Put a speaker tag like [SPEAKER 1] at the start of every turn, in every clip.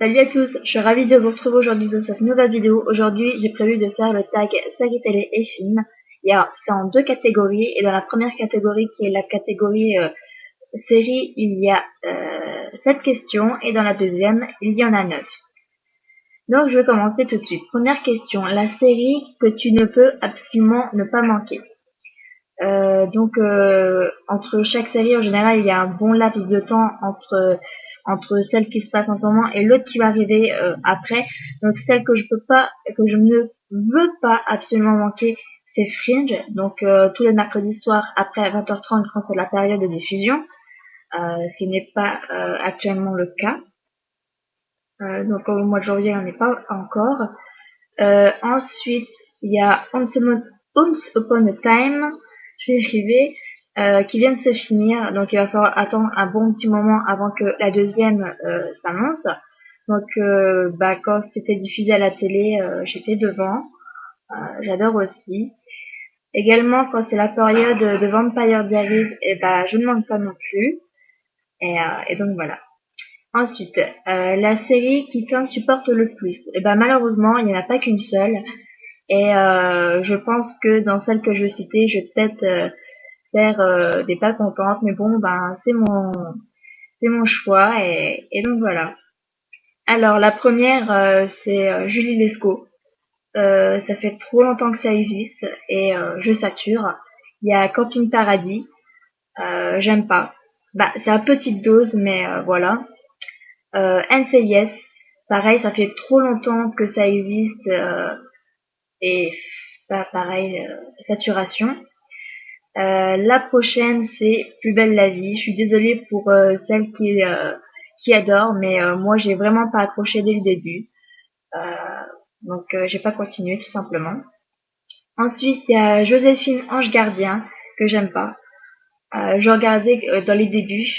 [SPEAKER 1] Salut à tous, je suis ravie de vous retrouver aujourd'hui dans cette nouvelle vidéo. Aujourd'hui, j'ai prévu de faire le tag série télé et film. C'est en deux catégories, et dans la première catégorie qui est la catégorie série, il y a 7 questions, et dans la deuxième, il y en a 9. Donc je vais commencer tout de suite. Première question, la série que tu ne peux absolument ne pas manquer. Entre chaque série, en général, il y a un bon laps de temps entre celle qui se passe en ce moment et l'autre qui va arriver après. Donc celle que je ne veux pas absolument manquer, c'est Fringe. Donc tous les mercredis soirs après 20h30 quand c'est la période de diffusion, ce qui n'est pas actuellement le cas. Donc au mois de janvier, on n'est pas encore. Ensuite, il y a Once Upon a Time, je vais écrire, qui vient de se finir. Donc il va falloir attendre un bon petit moment avant que la deuxième s'annonce. Donc quand c'était diffusé à la télé, j'étais devant. J'adore aussi. Également, quand c'est la période de Vampire Diaries, je ne manque pas non plus. Et donc voilà. Ensuite, la série qui t'insupporte le plus. Malheureusement, il n'y en a pas qu'une seule. Et je pense que dans celle que je vais citer, je vais peut-être faire des pas contentes, mais bon, c'est mon choix, et donc voilà. Alors la première, c'est Julie Lescaut. Ça fait trop longtemps que ça existe, et je sature. Il y a Camping Paradis, j'aime pas. C'est à petite dose, mais voilà. And Say Yes, pareil, ça fait trop longtemps que ça existe, et pareil, saturation. La prochaine, c'est Plus belle la vie. Je suis désolée pour celles qui adorent, mais moi j'ai vraiment pas accroché dès le début. Donc j'ai pas continué tout simplement. Ensuite, il y a Joséphine Ange Gardien, que j'aime pas. Je regardais dans les débuts,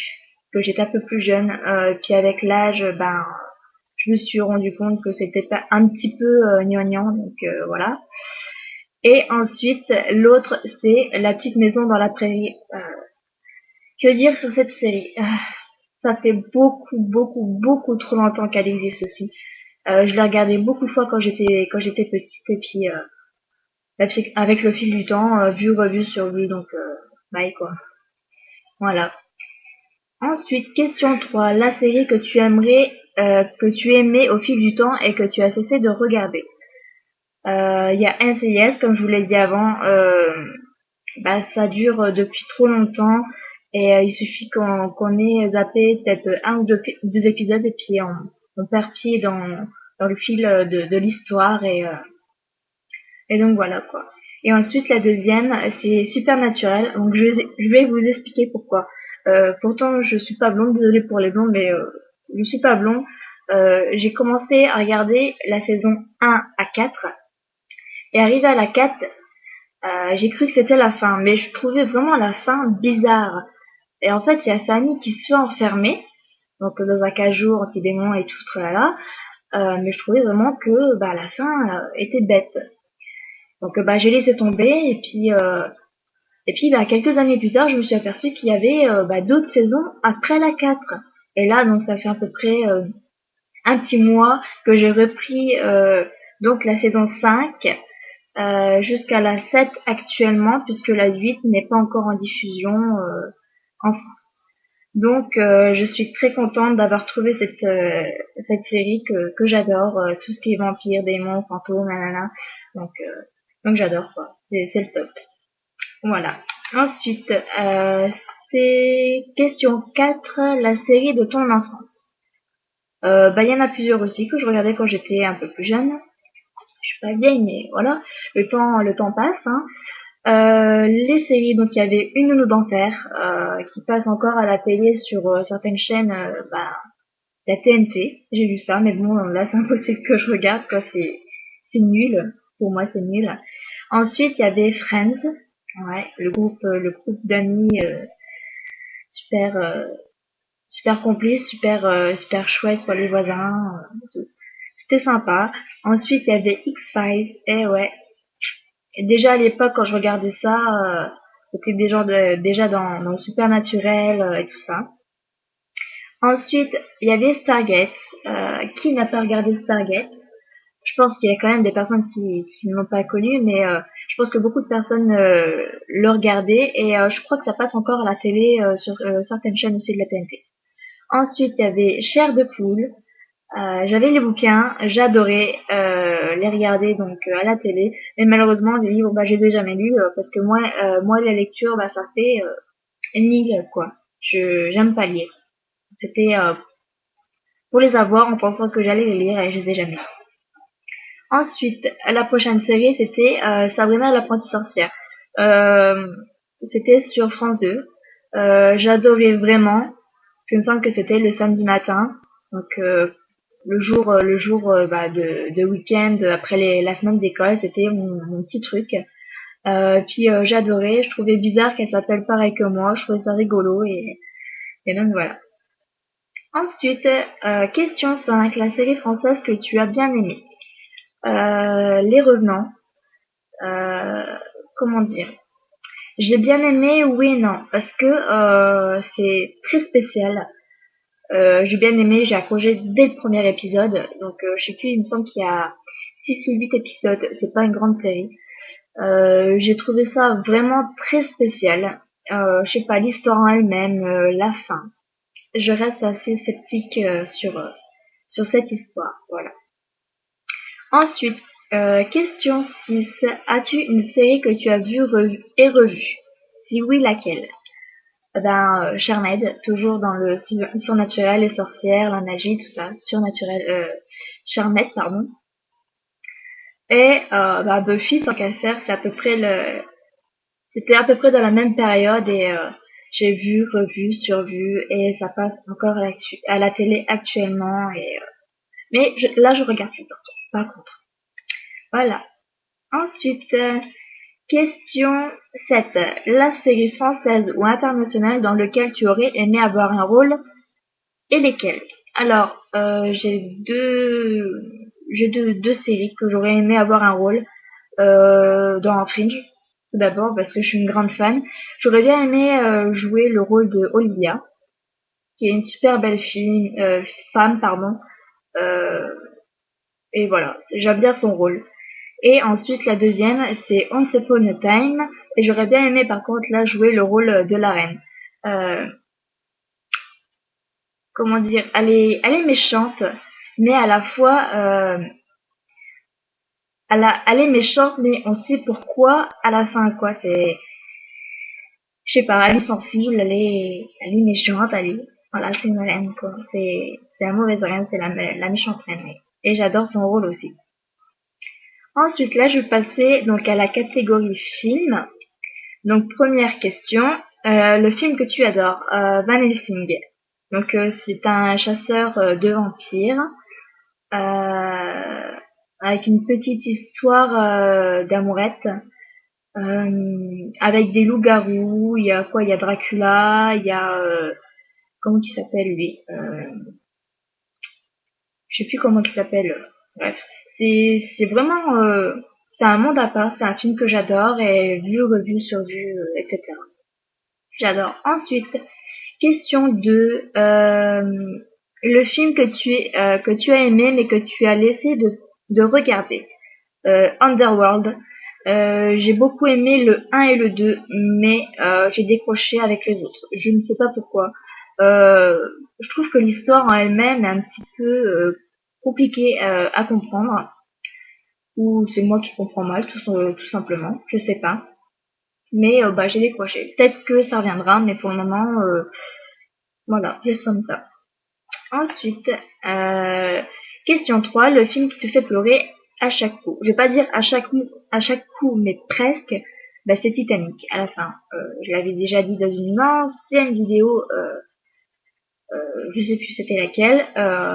[SPEAKER 1] que j'étais un peu plus jeune, puis avec l'âge, je me suis rendu compte que c'était pas un petit peu gnangnan, donc voilà. Et ensuite, l'autre, c'est La petite maison dans la prairie. Que dire sur cette série? Ça fait beaucoup trop longtemps qu'elle existe aussi. Je l'ai regardée beaucoup de fois quand j'étais petite, et puis avec le fil du temps, vu, revu, survu, donc bye quoi. Voilà. Ensuite, question 3. La série que que tu aimais au fil du temps et que tu as cessé de regarder. Il y a NCIS, comme je vous l'ai dit avant, ça dure depuis trop longtemps, et il suffit qu'on ait zappé peut-être un ou deux épisodes, et puis on perd pied dans le fil de l'histoire, et donc voilà quoi. Et ensuite la deuxième, c'est Supernatural. Donc je vais vous expliquer pourquoi. Pourtant je suis pas blonde, désolée pour les blonds, mais je suis pas blonde. J'ai commencé à regarder la saison 1 à 4, et arrivé à la 4, j'ai cru que c'était la fin, mais je trouvais vraiment la fin bizarre. Et en fait, il y a Samy qui se fait enfermer, donc dans un cachot anti-démon et tout, tralala. Mais je trouvais vraiment que la fin était bête. Donc j'ai laissé tomber, et puis quelques années plus tard, je me suis aperçue qu'il y avait d'autres saisons après la 4. Et là, donc ça fait à peu près un petit mois que j'ai repris donc la saison 5 jusqu'à la 7 actuellement, puisque la 8 n'est pas encore en diffusion en France. Donc je suis très contente d'avoir trouvé cette série que j'adore, tout ce qui est vampires, démons, fantômes, nanana. Donc j'adore quoi, c'est le top. Voilà. Ensuite, c'est question 4, la série de ton enfance. Il y en a plusieurs aussi que je regardais quand j'étais un peu plus jeune. Je suis pas vieille, mais voilà, le temps passe, hein. Les séries, donc il y avait Une nounou d'enfer, qui passe encore à la télé sur certaines chaînes, la TNT. J'ai vu ça, mais bon, là c'est impossible que je regarde, quoi, c'est nul. Pour moi, c'est nul. Ensuite, il y avait Friends, ouais, le groupe d'amis super complice, super chouette pour les voisins. Tout. C'était sympa. Ensuite, il y avait X-Files, et ouais. Et déjà à l'époque, quand je regardais ça, c'était déjà dans le Supernatural et tout ça. Ensuite, il y avait Stargate. qui n'a pas regardé Stargate? Je pense qu'il y a quand même des personnes qui ne l'ont pas connu, mais je pense que beaucoup de personnes le regardaient et je crois que ça passe encore à la télé sur certaines chaînes aussi de la TNT. Ensuite, il y avait Chair de poule. J'avais les bouquins, j'adorais les regarder donc à la télé, mais malheureusement les livres, je les ai jamais lus parce que moi la lecture, ça fait nul quoi. J'aime pas lire. C'était pour les avoir en pensant que j'allais les lire et je les ai jamais. Ensuite, la prochaine série, c'était Sabrina l'apprentie sorcière. Euh, C'était sur France 2. J'adorais vraiment. Parce qu'il me semble que c'était le samedi matin. Donc le jour de week-end après la semaine d'école, c'était mon petit truc. Puis j'adorais. Je trouvais bizarre qu'elle s'appelle pareil que moi. Je trouvais ça rigolo et donc voilà. Ensuite, question 5, la série française que tu as bien aimée. Les Revenants. Euh, Comment dire? J'ai bien aimé, oui et non, parce que c'est très spécial. J'ai bien aimé, j'ai accroché dès le premier épisode. Donc je sais plus, il me semble qu'il y a 6 ou 8 épisodes, c'est pas une grande série. J'ai trouvé ça vraiment très spécial. Je sais pas, l'histoire en elle-même, la fin. Je reste assez sceptique sur cette histoire, voilà. Ensuite, question 6. As-tu une série que tu as vue et revue? Si oui, laquelle? Charmed, toujours dans le surnaturel, les sorcières, la magie, tout ça, surnaturel, Charmed, pardon. Et Buffy, tant qu'à faire, c'était à peu près dans la même période et j'ai vu, revu, survu et ça passe encore à la télé actuellement mais là je regarde plus par contre. Voilà. Ensuite, question 7. La série française ou internationale dans laquelle tu aurais aimé avoir un rôle et lesquelles? Alors, j'ai deux séries que j'aurais aimé avoir un rôle dans Fringe. Tout d'abord parce que je suis une grande fan. J'aurais bien aimé jouer le rôle de Olivia, qui est une super belle femme, pardon. Euh, et voilà, j'aime bien son rôle. Et ensuite, la deuxième, c'est Once Upon a Time. Et j'aurais bien aimé, par contre, là, jouer le rôle de la reine. Euh, Comment dire, elle est méchante, mais à la fois, elle est méchante, mais on sait pourquoi à la fin, quoi. Je sais pas, elle est sensible, elle est méchante, voilà, c'est une reine, quoi. C'est la mauvaise reine, c'est la méchante reine. Et j'adore son rôle aussi. Ensuite, là, je vais passer donc à la catégorie film. Donc première question, le film que tu adores, Van Helsing. Donc c'est un chasseur de vampires euh, avec une petite histoire d'amourette, avec des loups-garous. Il y a quoi? Il y a Dracula, il y a comment il s'appelle lui? Je sais plus comment il s'appelle. Bref, c'est vraiment c'est un monde à part. C'est un film que j'adore et vu, revu, survu, etc. J'adore. Ensuite, question 2. Le film que tu as aimé mais que tu as laissé de regarder. Underworld. J'ai beaucoup aimé le 1 et le 2, mais j'ai décroché avec les autres. Je ne sais pas pourquoi. Je trouve que l'histoire en elle-même est un petit peu compliquée à comprendre. Ou c'est moi qui comprends mal, tout simplement. Je sais pas. Mais j'ai décroché. Peut-être que ça reviendra, mais pour le moment, voilà, je comme ça. Ensuite, question 3, le film qui te fait pleurer à chaque coup. Je vais pas dire à chaque coup, mais presque. C'est Titanic à la fin. Je l'avais déjà dit dans une ancienne vidéo, je sais plus c'était laquelle,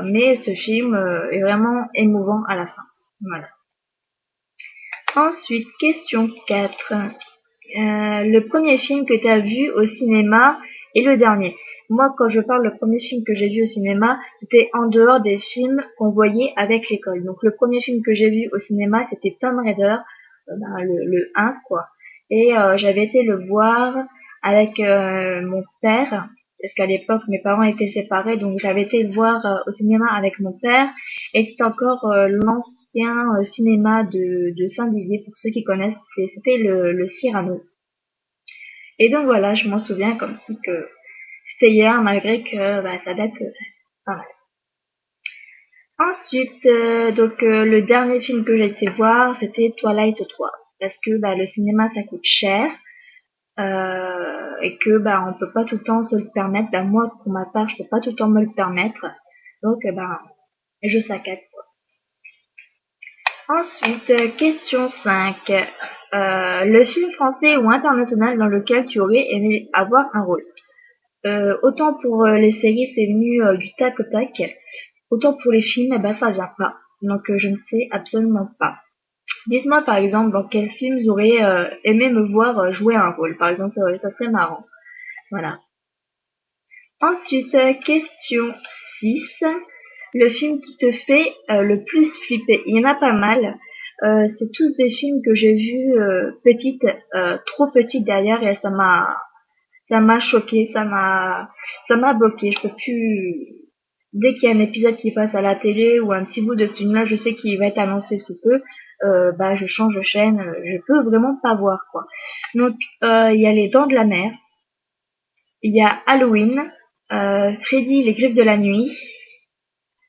[SPEAKER 1] mais ce film est vraiment émouvant à la fin. Voilà. Ensuite, question 4. Le premier film que tu as vu au cinéma et le dernier. Moi, quand je parle, le premier film que j'ai vu au cinéma, c'était en dehors des films qu'on voyait avec l'école. Donc, le premier film que j'ai vu au cinéma, c'était Tomb Raider, le 1, quoi. Et j'avais été le voir avec mon père. parce qu'à l'époque mes parents étaient séparés, donc j'avais été le voir au cinéma avec mon père, et c'était encore l'ancien cinéma de Saint-Dizier, pour ceux qui connaissent, c'était le Cyrano. Et donc voilà, je m'en souviens comme si que c'était hier, malgré que ça date pas mal. Ensuite, le dernier film que j'ai été voir, c'était Twilight 3, parce que le cinéma ça coûte cher, et que on peut pas tout le temps se le permettre. Moi pour ma part, je peux pas tout le temps me le permettre, donc je saccade. Ensuite, question 5. Le film français ou international dans lequel tu aurais aimé avoir un rôle. Autant pour les séries, c'est venu du tac au tac. Autant pour les films, ça vient pas. Donc je ne sais absolument pas. Dites-moi par exemple dans quel film vous auriez aimé me voir jouer un rôle. Par exemple, ça serait marrant. Voilà. Ensuite, question 6. Le film qui te fait le plus flipper. Il y en a pas mal. C'est tous des films que j'ai vus petites, trop petites d'ailleurs, et ça m'a choqué, ça m'a bloqué. Je peux plus. Dès qu'il y a un épisode qui passe à la télé ou un petit bout de ce film-là, je sais qu'il va être annoncé sous peu. Je change de chaîne. Je peux vraiment pas voir quoi. Donc il y a Les Dents de la Mer, il y a Halloween, Freddy, Les Griffes de la Nuit.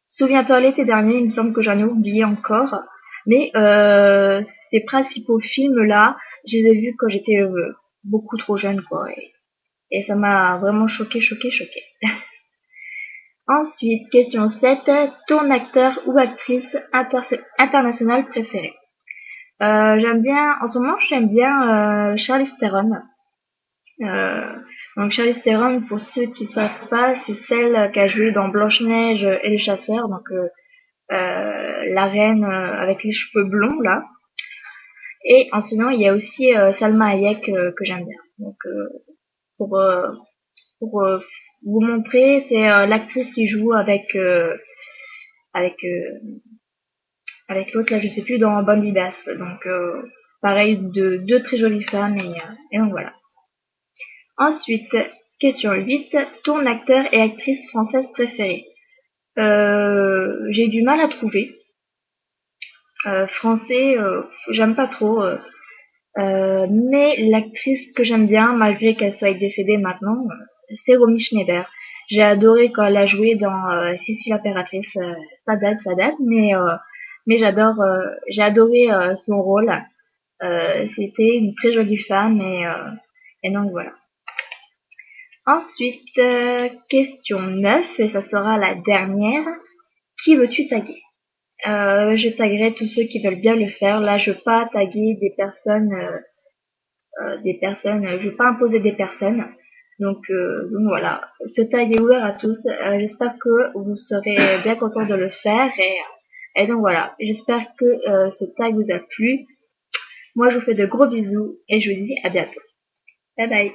[SPEAKER 1] Souviens-toi l'été dernier, il me semble que j'en ai oublié encore. Mais ces principaux films-là, je les ai vus quand j'étais beaucoup trop jeune, quoi. Et ça m'a vraiment choqué. Ensuite, question 7. Ton acteur ou actrice internationale préférée. En ce moment, j'aime bien Charlize Theron. Donc Charlize Theron, pour ceux qui savent pas, c'est celle qui a joué dans Blanche-Neige et les Chasseurs, donc la reine avec les cheveux blonds là. Et en ce moment, il y a aussi Salma Hayek que j'aime bien. Donc pour pour vous montrer, c'est l'actrice qui joue avec avec l'autre là, je sais plus, dans Bandidas. Donc pareil, deux très jolies femmes, et donc voilà. Ensuite, question 8. Ton acteur et actrice française préférée. J'ai du mal à trouver. Français, j'aime pas trop. Mais l'actrice que j'aime bien, malgré qu'elle soit décédée maintenant, c'est Romy Schneider. J'ai adoré quand elle a joué dans Sissi l'impératrice. Ça date, mais j'ai adoré son rôle. C'était une très jolie femme, et donc voilà. Ensuite, question 9, et ça sera la dernière. Qui veux-tu taguer? Je taguerai tous ceux qui veulent bien le faire. Là, je veux pas taguer je veux pas imposer des personnes. Donc voilà, ce tag est ouvert à tous. J'espère que vous serez bien contents de le faire, et donc voilà. J'espère que ce tag vous a plu. Moi, je vous fais de gros bisous et je vous dis à bientôt. Bye bye.